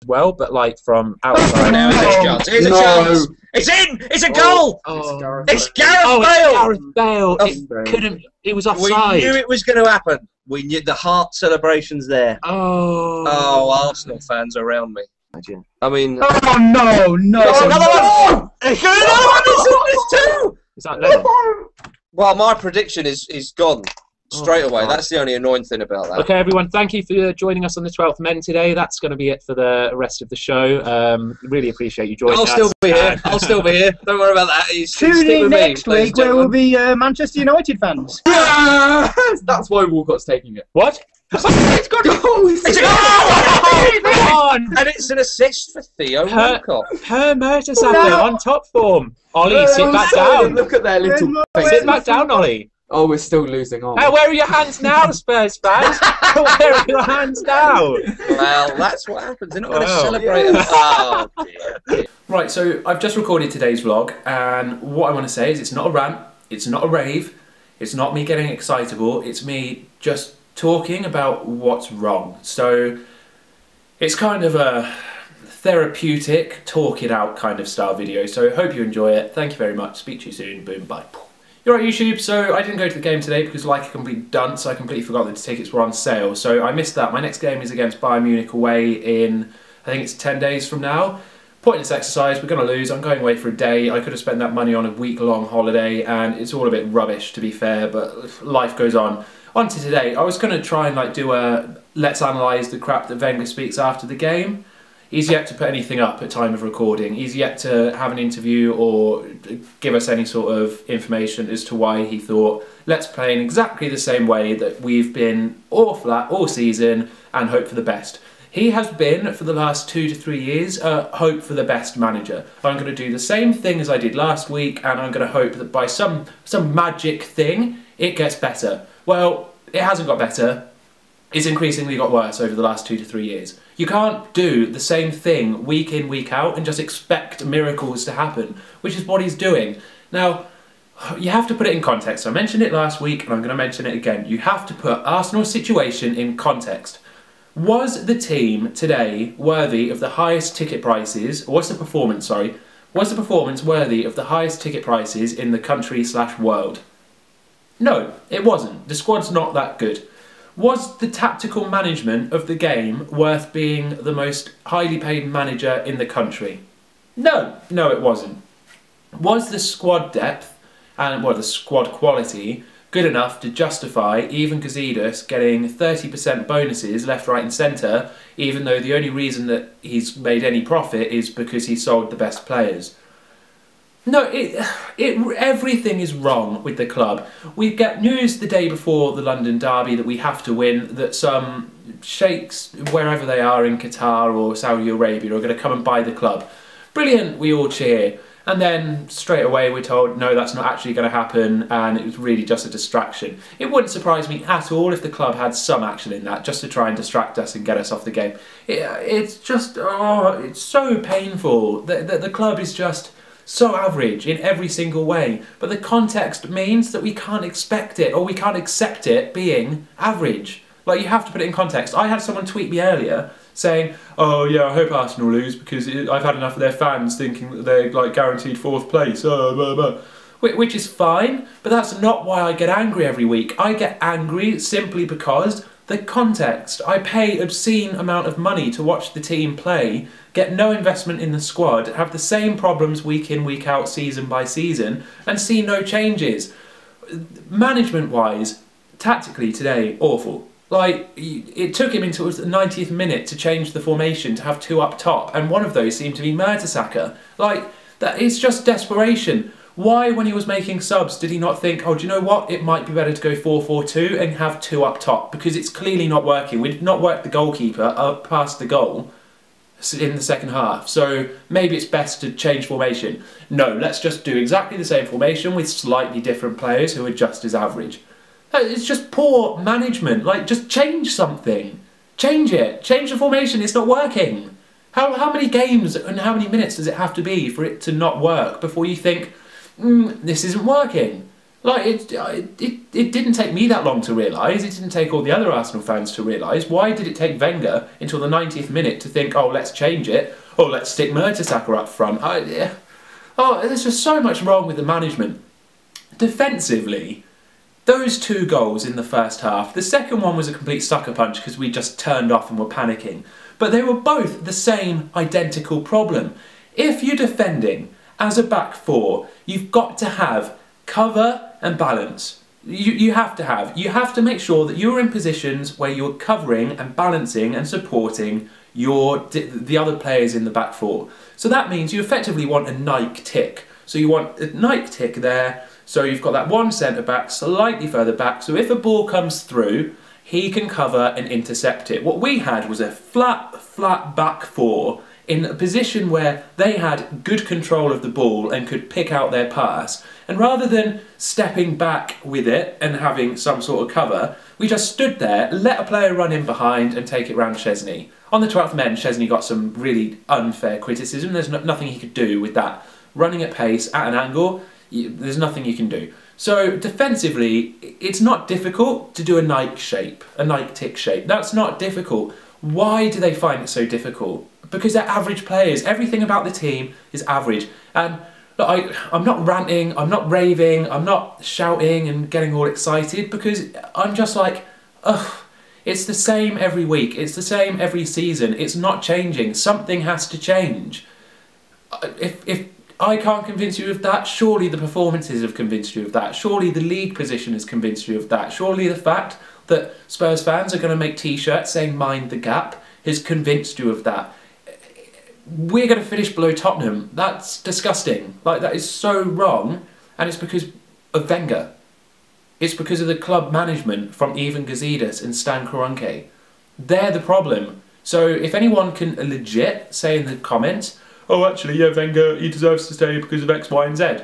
well, but like from outside. Now here's a chance. Here's a chance. It's in. It's a goal. It's Gareth Bale. Gareth Bale. It couldn't. It was offside. We knew it was going to happen. We knew the heart celebrations there. Oh, Arsenal fans around me. I mean. Oh no! Another one. There's two. Is that Lennon? Well, my prediction is gone. Straight away. That's the only annoying thing about that. Okay, everyone, thank you for joining us on the 12th Men today. That's going to be it for the rest of the show. Really appreciate you joining us. I'll still be here. I'll still be here. Don't worry about that. Tune in next week where we'll be Manchester United fans. That's why Walcott's taking it. What? It's got a goal! It's a goal! And it's an assist for Theo Walcott. Per Mertesacker on top form. Ollie, sit back down. Look at their little face. Sit back down, Ollie. Oh, we're still losing, aren't we? Where are your hands now, Spurs fans? Where are your hands now? Well, that's what happens. They're not going to celebrate. Oh, dear. Right, so I've just recorded today's vlog, and what I want to say is it's not a rant, it's not a rave, it's not me getting excitable, it's me just talking about what's wrong. So it's kind of a therapeutic, talk it out kind of style video, so hope you enjoy it. Thank you very much. Speak to you soon. Boom, bye. You're right, YouTube. So I didn't go to the game today because, like a complete dunce, I completely forgot that the tickets were on sale. So I missed that. My next game is against Bayern Munich away in, I think it's 10 days from now. Pointless exercise. We're going to lose. I'm going away for a day. I could have spent that money on a week-long holiday, and it's all a bit rubbish, to be fair, but life goes on. On to today. I was going to try and do a let's analyse the crap that Wenger speaks after the game. He's yet to put anything up at time of recording. He's yet to have an interview or give us any sort of information as to why he thought, let's play in exactly the same way that we've been awful at all season and hope for the best. He has been, for the last 2 to 3 years, hope for the best manager. I'm going to do the same thing as I did last week, and I'm going to hope that by some magic thing, it gets better. Well, it hasn't got better. It's increasingly got worse over the last 2 to 3 years. You can't do the same thing week in, week out and just expect miracles to happen, which is what he's doing. Now, you have to put it in context. I mentioned it last week and I'm going to mention it again. You have to put Arsenal's situation in context. Was the team today worthy of the highest ticket prices, or was the performance worthy of the highest ticket prices in the country/world? No, it wasn't. The squad's not that good. Was the tactical management of the game worth being the most highly paid manager in the country? No, it wasn't. Was the squad depth and the squad quality good enough to justify even Gazidis getting 30% bonuses left, right and centre, even though the only reason that he's made any profit is because he sold the best players? No, everything is wrong with the club. We get news the day before the London derby that we have to win, that some sheikhs, wherever they are in Qatar or Saudi Arabia, are going to come and buy the club. Brilliant, we all cheer. And then straight away we're told, no, that's not actually going to happen, and it was really just a distraction. It wouldn't surprise me at all if the club had some action in that, just to try and distract us and get us off the game. It's just, it's so painful. The club is just so average in every single way, but the context means that we can't expect it, or we can't accept it being average. Like, you have to put it in context. I had someone tweet me earlier saying, oh yeah, I hope Arsenal lose because I've had enough of their fans thinking that they're like guaranteed 4th place, which is fine, but that's not why I get angry every week. I get angry simply because the context. I pay obscene amount of money to watch the team play, get no investment in the squad, have the same problems week in, week out, season by season, and see no changes. Management-wise, tactically today, awful. Like, it took him until the 90th minute to change the formation to have 2 up top, and one of those seemed to be Mertesacker. Like, that is just desperation. Why, when he was making subs, did he not think, oh, do you know what, it might be better to go 4-4-2 and have 2 up top, because it's clearly not working. We did not work the goalkeeper up past the goal in the second half, so maybe it's best to change formation. No, let's just do exactly the same formation with slightly different players who are just as average. It's just poor management. Like, just change something. Change it. Change the formation. It's not working. How many games and how many minutes does it have to be for it to not work before you think, this isn't working? Like, it didn't take me that long to realise, it didn't take all the other Arsenal fans to realise. Why did it take Wenger until the 90th minute to think, oh, let's change it, oh, let's stick Mertesacker up front? Oh, there's just so much wrong with the management. Defensively, those 2 goals in the first half, the second one was a complete sucker punch because we just turned off and were panicking. But they were both the same identical problem. If you're defending as a back 4, you've got to have cover and balance. You have to make sure that you're in positions where you're covering and balancing and supporting the other players in the back 4. So that means you effectively want a Nike tick. So you want a Nike tick there, so you've got that one centre back slightly further back, so if a ball comes through, he can cover and intercept it. What we had was a flat back 4 in a position where they had good control of the ball and could pick out their pass. And rather than stepping back with it and having some sort of cover, we just stood there, let a player run in behind and take it round Szczesny. On the 12th men, Szczesny got some really unfair criticism. There's nothing he could do with that. Running at pace, at an angle, there's nothing you can do. So defensively, it's not difficult to do a Nike shape, a Nike tick shape. That's not difficult. Why do they find it so difficult? Because they're average players. Everything about the team is average. And look, I'm not ranting, I'm not raving, I'm not shouting and getting all excited, because I'm just like, ugh, it's the same every week, it's the same every season, it's not changing, something has to change. If I can't convince you of that, surely the performances have convinced you of that, surely the league position has convinced you of that, surely the fact that Spurs fans are going to make t-shirts saying mind the gap has convinced you of that. We're going to finish below Tottenham. That's disgusting. Like, that is so wrong, and it's because of Wenger. It's because of the club management from Ivan Gazidis and Stan Kroenke. They're the problem. So if anyone can legit say in the comments, oh, actually, yeah, Wenger, he deserves to stay because of X, Y, and Z.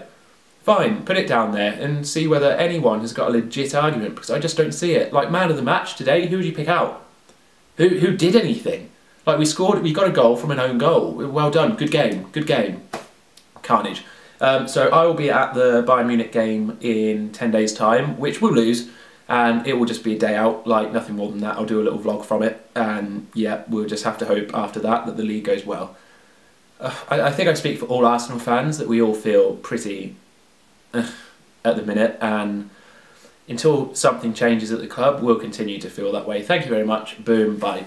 Fine, put it down there and see whether anyone has got a legit argument, because I just don't see it. Like, man of the match today, who would you pick out? Who did anything? Like, we got a goal from an own goal. Well done, good game, good game. Carnage. So I will be at the Bayern Munich game in 10 days' time, which we'll lose, and it will just be a day out, like nothing more than that. I'll do a little vlog from it, and yeah, we'll just have to hope after that that the league goes well. I think I speak for all Arsenal fans that we all feel pretty at the minute, and until something changes at the club, we'll continue to feel that way. Thank you very much. Boom, bye.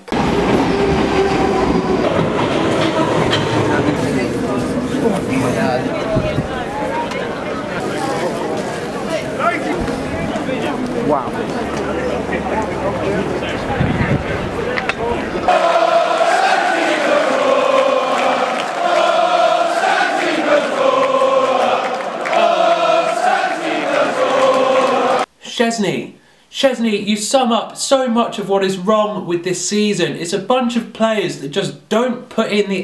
Wow. Szczesny, you sum up so much of what is wrong with this season. It's a bunch of players that just don't put in the